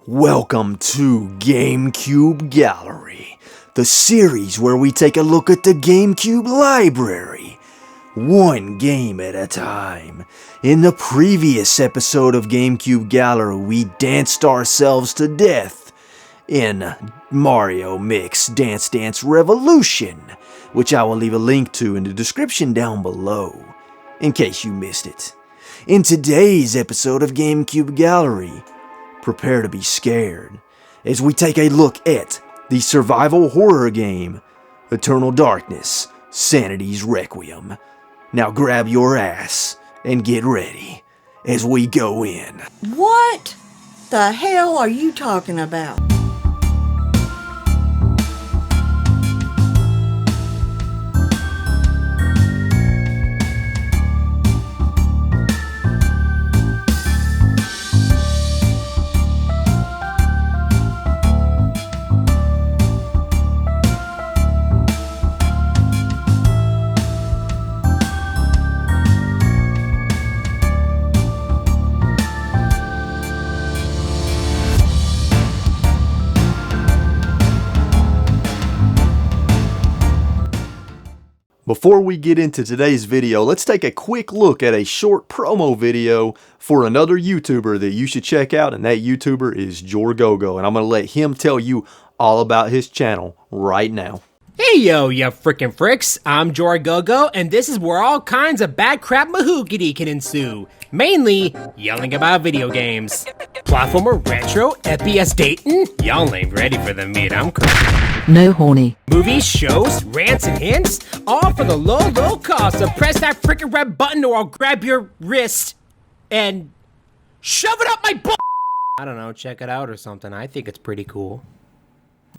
Welcome to GameCube Gallery, the series where we take a look at the GameCube library, one game at a time. In the previous episode of GameCube Gallery, we danced ourselves to death in Mario Mix Dance Dance Revolution, which I will leave a link to in the description down below, in case you missed it. In today's episode of GameCube Gallery, prepare to be scared as we take a look at the survival horror game, Eternal Darkness, Sanity's Requiem. Now grab your ass and get ready as we go in. What the hell are you talking about? Before we get into today's video, let's take a quick look at a short promo video for another YouTuber that you should check out, and that YouTuber is JorGoGo, and I'm going to let him tell you all about his channel right now. Hey yo, you frickin' fricks, I'm JorGoGo, and this is where all kinds of bad crap mahoogity can ensue. Mainly, yelling about video games. Platformer, retro, FPS dating? Y'all ain't ready for the meat I'm cooking. No horny. Movies, shows, rants, and hints? All for the low cost of press that frickin' red button or I'll grab your wrist and shove it up my butt. I don't know, check it out or something. I think it's pretty cool.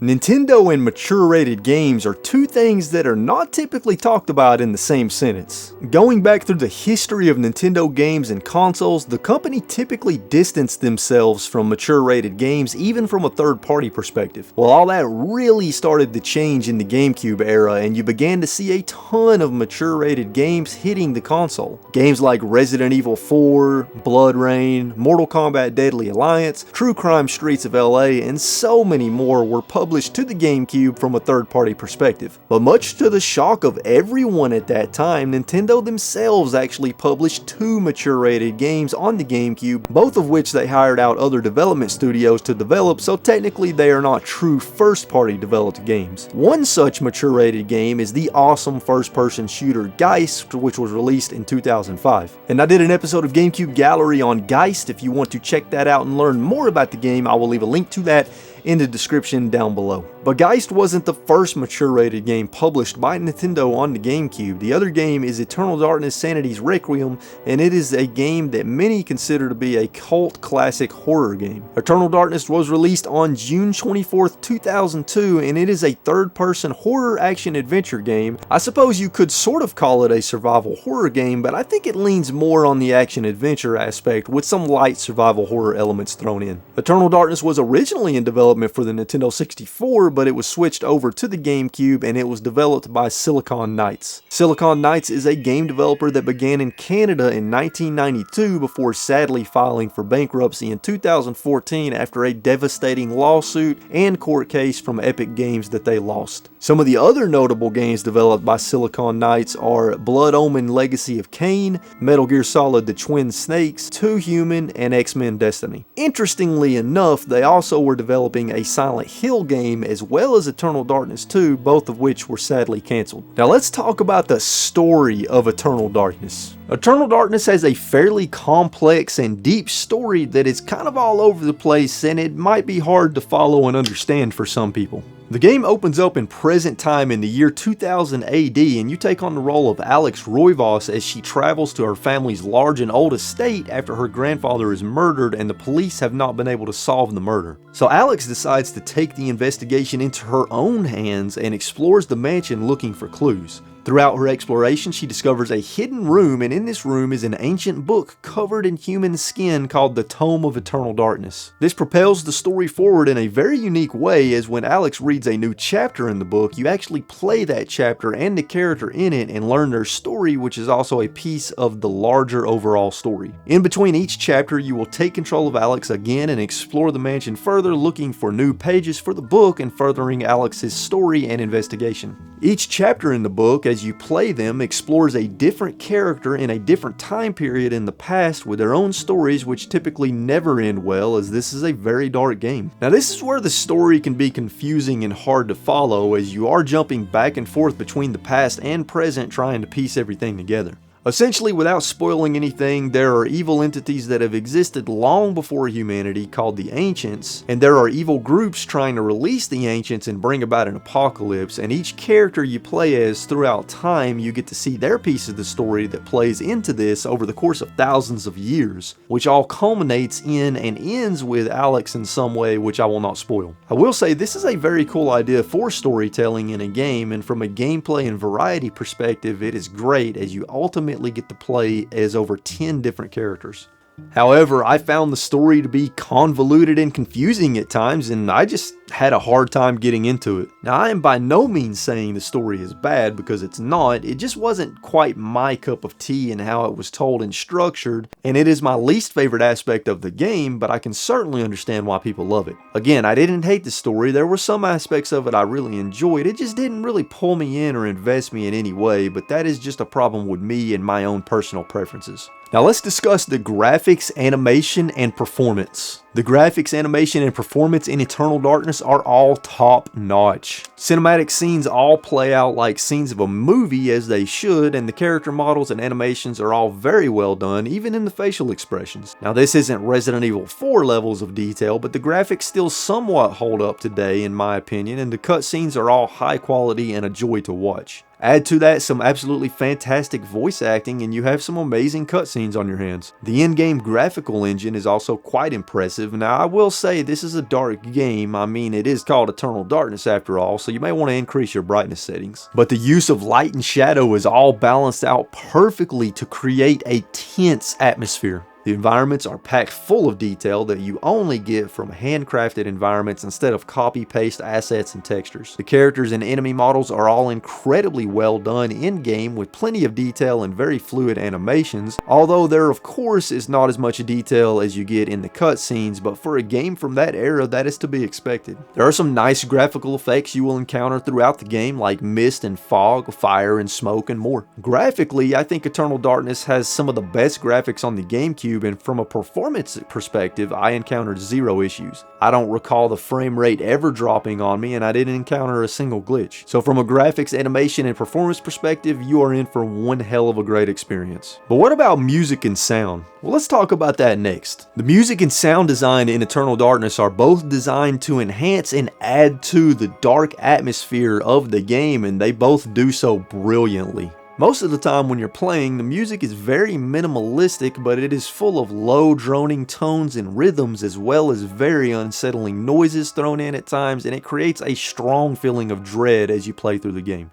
Nintendo and mature-rated games are two things that are not typically talked about in the same sentence. Going back through the history of Nintendo games and consoles, the company typically distanced themselves from mature-rated games even from a third-party perspective. Well, all that really started to change in the GameCube era, and you began to see a ton of mature-rated games hitting the console. Games like Resident Evil 4, Blood Rain, Mortal Kombat Deadly Alliance, True Crime Streets of LA, and so many more were published to the GameCube from a third-party perspective. But much to the shock of everyone at that time, Nintendo themselves actually published two mature-rated games on the GameCube, both of which they hired out other development studios to develop, so technically they are not true first-party developed games. One such mature-rated game is the awesome first-person shooter Geist, which was released in 2005. And I did an episode of GameCube Gallery on Geist. If you want to check that out and learn more about the game, I will leave a link to that in the description down below. But Geist wasn't the first mature-rated game published by Nintendo on the GameCube. The other game is Eternal Darkness Sanity's Requiem, and it is a game that many consider to be a cult classic horror game. Eternal Darkness was released on June 24th, 2002, and it is a third-person horror action-adventure game. I suppose you could sort of call it a survival horror game, but I think it leans more on the action-adventure aspect with some light survival horror elements thrown in. Eternal Darkness was originally in development for the Nintendo 64, but it was switched over to the GameCube, and it was developed by Silicon Knights. Silicon Knights is a game developer that began in Canada in 1992 before sadly filing for bankruptcy in 2014 after a devastating lawsuit and court case from Epic Games that they lost. Some of the other notable games developed by Silicon Knights are Blood Omen Legacy of Kain, Metal Gear Solid The Twin Snakes, Two Human, and X-Men Destiny. Interestingly enough, they also were developing a Silent Hill game as well as Eternal Darkness 2, both of which were sadly cancelled. Now let's talk about the story of Eternal Darkness. Eternal Darkness has a fairly complex and deep story that is kind of all over the place, and it might be hard to follow and understand for some people. The game opens up in present time in the year 2000 AD, and you take on the role of Alex Roivas as she travels to her family's large and old estate after her grandfather is murdered and the police have not been able to solve the murder. So Alex decides to take the investigation into her own hands and explores the mansion looking for clues. Throughout her exploration, she discovers a hidden room, and in this room is an ancient book covered in human skin called the Tome of Eternal Darkness. This propels the story forward in a very unique way, as when Alex reads a new chapter in the book, you actually play that chapter and the character in it and learn their story, which is also a piece of the larger overall story. In between each chapter, you will take control of Alex again and explore the mansion further, looking for new pages for the book and furthering Alex's story and investigation. Each chapter in the book, as you play them, explores a different character in a different time period in the past with their own stories, which typically never end well, as this is a very dark game. Now, this is where the story can be confusing and hard to follow, as you are jumping back and forth between the past and present trying to piece everything together. Essentially, without spoiling anything, there are evil entities that have existed long before humanity called the Ancients, and there are evil groups trying to release the Ancients and bring about an apocalypse, and each character you play as throughout time, you get to see their piece of the story that plays into this over the course of thousands of years, which all culminates in and ends with Alex in some way, which I will not spoil. I will say this is a very cool idea for storytelling in a game, and from a gameplay and variety perspective, it is great, as you ultimately get to play as over 10 different characters. However, I found the story to be convoluted and confusing at times, and I just had a hard time getting into it. Now, I am by no means saying the story is bad, because it's not. It just wasn't quite my cup of tea in how it was told and structured, and it is my least favorite aspect of the game, but I can certainly understand why people love it. Again, I didn't hate the story. There were some aspects of it I really enjoyed. It just didn't really pull me in or invest me in any way, but that is just a problem with me and my own personal preferences. Now let's discuss the graphics, animation, and performance. The graphics, animation, and performance in Eternal Darkness are all top notch. Cinematic scenes all play out like scenes of a movie, as they should, and the character models and animations are all very well done, even in the facial expressions. Now this isn't Resident Evil 4 levels of detail, but the graphics still somewhat hold up today in my opinion, and the cutscenes are all high quality and a joy to watch. Add to that some absolutely fantastic voice acting and you have some amazing cutscenes on your hands. The in-game graphical engine is also quite impressive. Now I will say this is a dark game. I mean, it is called Eternal Darkness after all, so you may want to increase your brightness settings. But the use of light and shadow is all balanced out perfectly to create a tense atmosphere. The environments are packed full of detail that you only get from handcrafted environments instead of copy-paste assets and textures. The characters and enemy models are all incredibly well done in-game with plenty of detail and very fluid animations, although there of course is not as much detail as you get in the cutscenes, but for a game from that era that is to be expected. There are some nice graphical effects you will encounter throughout the game like mist and fog, fire and smoke and more. Graphically, I think Eternal Darkness has some of the best graphics on the GameCube, and from a performance perspective, I encountered zero issues. I don't recall the frame rate ever dropping on me, and I didn't encounter a single glitch. So from a graphics, animation, and performance perspective, you are in for one hell of a great experience. But what about music and sound? Well, let's talk about that next. The music and sound design in Eternal Darkness are both designed to enhance and add to the dark atmosphere of the game, and they both do so brilliantly. Most of the time when you're playing, the music is very minimalistic, but it is full of low droning tones and rhythms as well as very unsettling noises thrown in at times, and it creates a strong feeling of dread as you play through the game.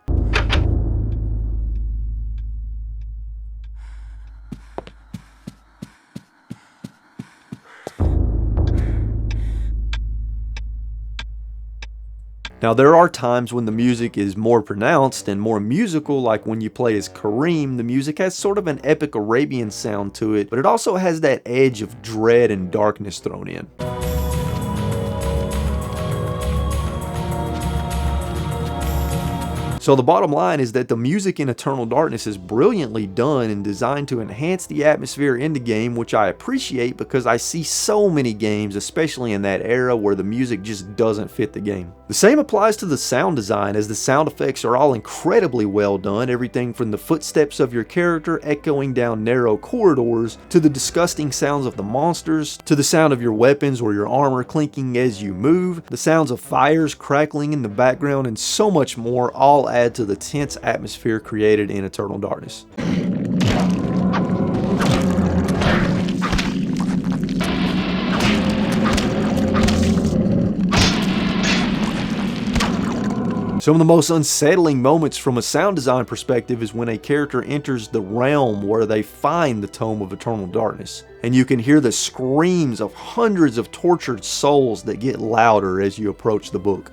Now there are times when the music is more pronounced and more musical, like when you play as Kareem. The music has sort of an epic Arabian sound to it, but it also has that edge of dread and darkness thrown in. So the bottom line is that the music in Eternal Darkness is brilliantly done and designed to enhance the atmosphere in the game, which I appreciate because I see so many games, especially in that era, where the music just doesn't fit the game. The same applies to the sound design, as the sound effects are all incredibly well done, everything from the footsteps of your character echoing down narrow corridors, to the disgusting sounds of the monsters, to the sound of your weapons or your armor clinking as you move, the sounds of fires crackling in the background, and so much more, all add to the tense atmosphere created in Eternal Darkness. Some of the most unsettling moments from a sound design perspective is when a character enters the realm where they find the Tome of Eternal Darkness, and you can hear the screams of hundreds of tortured souls that get louder as you approach the book.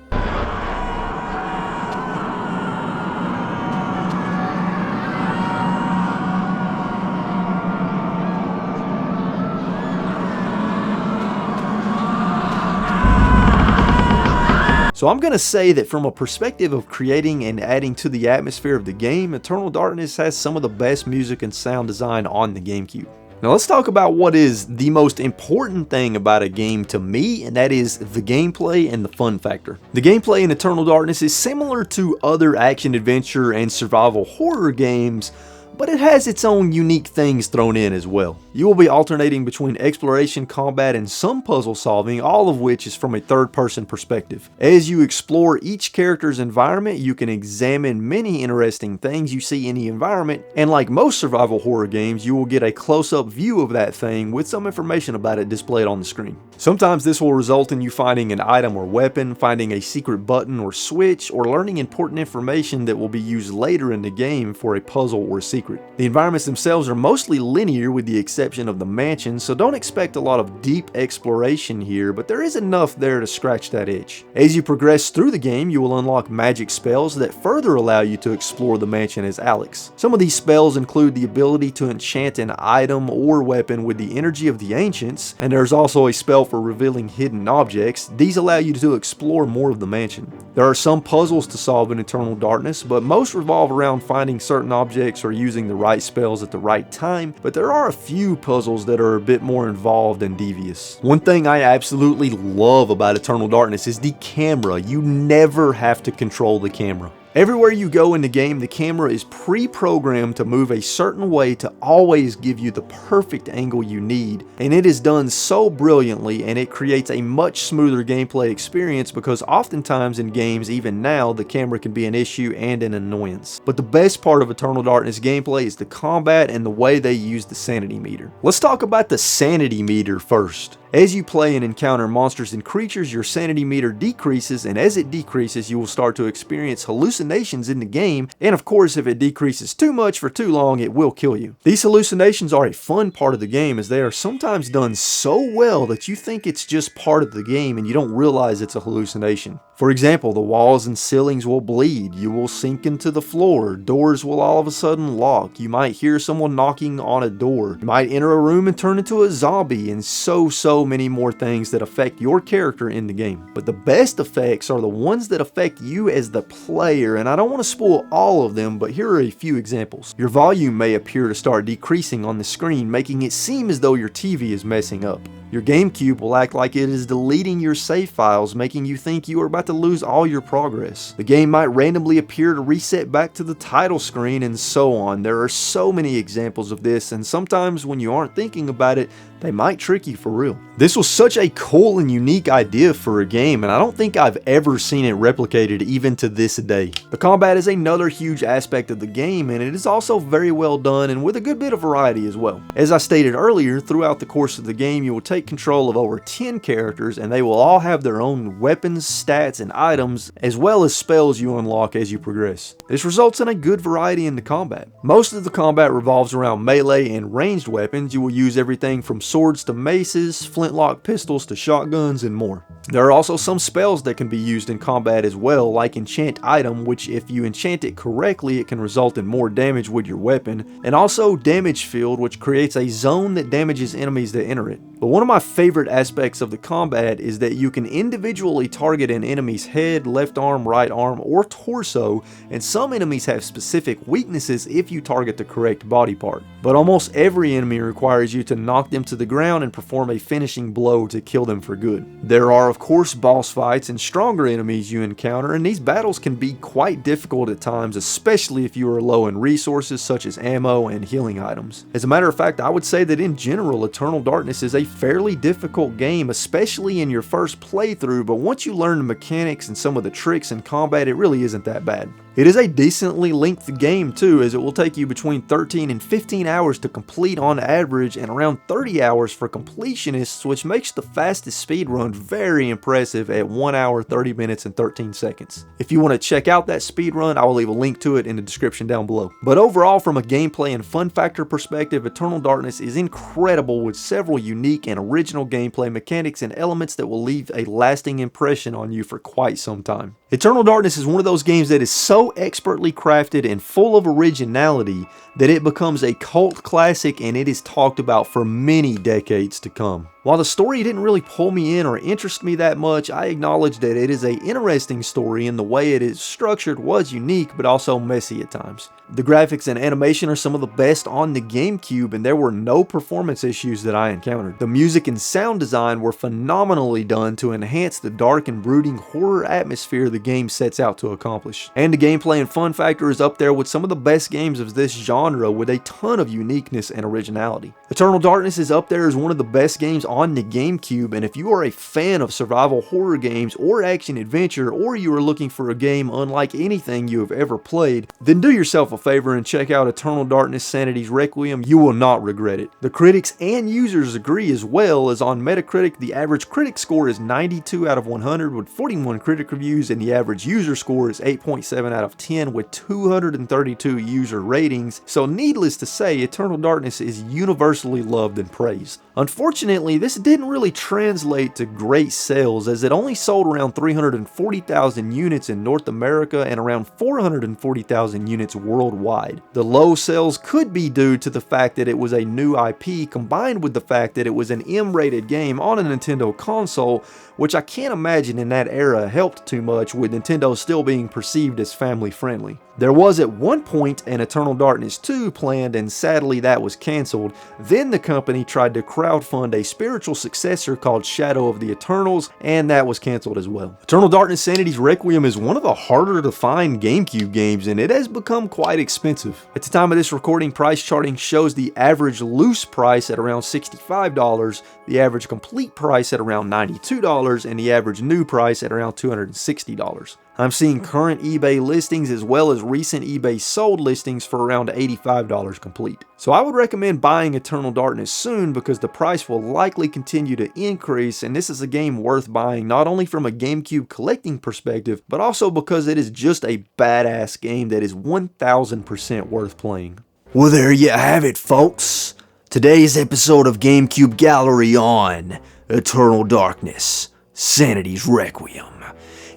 So I'm going to say that from a perspective of creating and adding to the atmosphere of the game, Eternal Darkness has some of the best music and sound design on the GameCube. Now let's talk about what is the most important thing about a game to me, and that is the gameplay and the fun factor. The gameplay in Eternal Darkness is similar to other action-adventure and survival horror games, but it has its own unique things thrown in as well. You will be alternating between exploration, combat, and some puzzle solving, all of which is from a third-person perspective. As you explore each character's environment, you can examine many interesting things you see in the environment, and like most survival horror games, you will get a close-up view of that thing with some information about it displayed on the screen. Sometimes this will result in you finding an item or weapon, finding a secret button or switch, or learning important information that will be used later in the game for a puzzle or secret. The environments themselves are mostly linear with the exception of the mansion, so don't expect a lot of deep exploration here, but there is enough there to scratch that itch. As you progress through the game, you will unlock magic spells that further allow you to explore the mansion as Alex. Some of these spells include the ability to enchant an item or weapon with the energy of the ancients, and there's also a spell for revealing hidden objects. These allow you to explore more of the mansion. There are some puzzles to solve in Eternal Darkness, but most revolve around finding certain objects or using the right spells at the right time, but there are a few puzzles that are a bit more involved and devious. One thing I absolutely love about Eternal Darkness is the camera. You never have to control the camera. Everywhere you go in the game, the camera is pre-programmed to move a certain way to always give you the perfect angle you need, and it is done so brilliantly, and it creates a much smoother gameplay experience because oftentimes in games, even now, the camera can be an issue and an annoyance. But the best part of Eternal Darkness gameplay is the combat and the way they use the sanity meter. Let's talk about the sanity meter first. As you play and encounter monsters and creatures, your sanity meter decreases, and as it decreases, you will start to experience hallucinations in the game, and of course, if it decreases too much for too long, it will kill you. These hallucinations are a fun part of the game as they are sometimes done so well that you think it's just part of the game and you don't realize it's a hallucination. For example, the walls and ceilings will bleed, you will sink into the floor, doors will all of a sudden lock, you might hear someone knocking on a door, you might enter a room and turn into a zombie, and so many more things that affect your character in the game. But the best effects are the ones that affect you as the player, and I don't want to spoil all of them, but here are a few examples. Your volume may appear to start decreasing on the screen, making it seem as though your TV is messing up. Your GameCube will act like it is deleting your save files, making you think you are about to lose all your progress. The game might randomly appear to reset back to the title screen, and so on. There are so many examples of this, and sometimes when you aren't thinking about it, they might trick you for real. This was such a cool and unique idea for a game, and I don't think I've ever seen it replicated even to this day. The combat is another huge aspect of the game, and it is also very well done and with a good bit of variety as well. As I stated earlier, throughout the course of the game, you will take control of over 10 characters, and they will all have their own weapons, stats, and items, as well as spells you unlock as you progress. This results in a good variety in the combat. Most of the combat revolves around melee and ranged weapons. You will use everything from swords to maces, flintlock pistols to shotguns, and more. There are also some spells that can be used in combat as well, like Enchant Item, which if you enchant it correctly, it can result in more damage with your weapon, and also Damage Field, which creates a zone that damages enemies that enter it. But one of my favorite aspects of the combat is that you can individually target an enemy's head, left arm, right arm, or torso, and some enemies have specific weaknesses if you target the correct body part. But almost every enemy requires you to knock them to the ground and perform a finishing blow to kill them for good. There are of course boss fights and stronger enemies you encounter, and these battles can be quite difficult at times, especially if you are low in resources such as ammo and healing items. As a matter of fact, I would say that in general, Eternal Darkness is a fairly difficult game, especially in your first playthrough, but once you learn the mechanics and some of the tricks in combat, it really isn't that bad. It is a decently lengthy game too, as it will take you between 13 and 15 hours to complete on average and around 30 hours for completionists, which makes the fastest speedrun very impressive at 1 hour 30 minutes and 13 seconds. If you want to check out that speedrun, I will leave a link to it in the description down below. But overall, from a gameplay and fun factor perspective, Eternal Darkness is incredible with several unique and original gameplay mechanics and elements that will leave a lasting impression on you for quite some time. Eternal Darkness is one of those games that is so expertly crafted and full of originality that it becomes a cult classic, and it is talked about for many decades to come. While the story didn't really pull me in or interest me that much, I acknowledge that it is an interesting story and the way it is structured was unique but also messy at times. The graphics and animation are some of the best on the GameCube, and there were no performance issues that I encountered. The music and sound design were phenomenally done to enhance the dark and brooding horror atmosphere the game sets out to accomplish. And the gameplay and fun factor is up there with some of the best games of this genre with a ton of uniqueness and originality. Eternal Darkness is up there as one of the best games on the GameCube, and if you are a fan of survival horror games or action adventure, or you are looking for a game unlike anything you have ever played, then do yourself a favor and check out Eternal Darkness Sanity's Requiem. You will not regret it. The critics and users agree as well, as on Metacritic the average critic score is 92 out of 100 with 41 critic reviews, and the average user score is 8.7 out of 10 with 232 user ratings. So needless to say, Eternal Darkness is universally loved and praised. Unfortunately, this didn't really translate to great sales, as it only sold around 340,000 units in North America and around 440,000 units worldwide. The low sales could be due to the fact that it was a new IP, combined with the fact that it was an M-rated game on a Nintendo console, which I can't imagine in that era helped too much, with Nintendo still being perceived as family friendly. There was at one point an Eternal Darkness 2 planned, and sadly that was cancelled. Then the company tried to crowdfund a spiritual successor called Shadow of the Eternals, and that was cancelled as well. Eternal Darkness Sanity's Requiem is one of the harder to find GameCube games, and it has become quite expensive. At the time of this recording, price charting shows the average loose price at around $65, the average complete price at around $92, and the average new price at around $260. I'm seeing current eBay listings as well as recent eBay sold listings for around $85 complete. So I would recommend buying Eternal Darkness soon, because the price will likely continue to increase, and this is a game worth buying not only from a GameCube collecting perspective, but also because it is just a badass game that is 1000% worth playing. Well, there you have it, folks. Today's episode of GameCube Gallery on Eternal Darkness, Sanity's Requiem.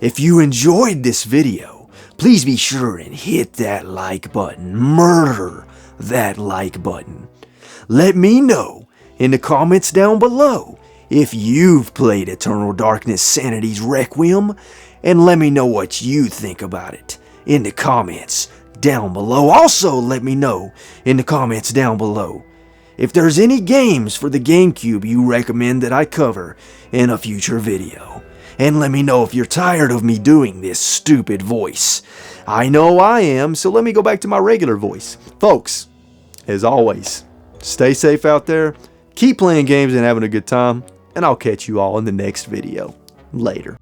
If you enjoyed this video, please be sure and hit that like button. Murder that like button. Let me know in the comments down below if you've played Eternal Darkness Sanity's Requiem, and let me know what you think about it in the comments down below. Also, let me know in the comments down below if there's any games for the GameCube you recommend that I cover in a future video. And let me know if you're tired of me doing this stupid voice. I know I am, so let me go back to my regular voice. Folks, as always, stay safe out there, keep playing games and having a good time, and I'll catch you all in the next video. Later.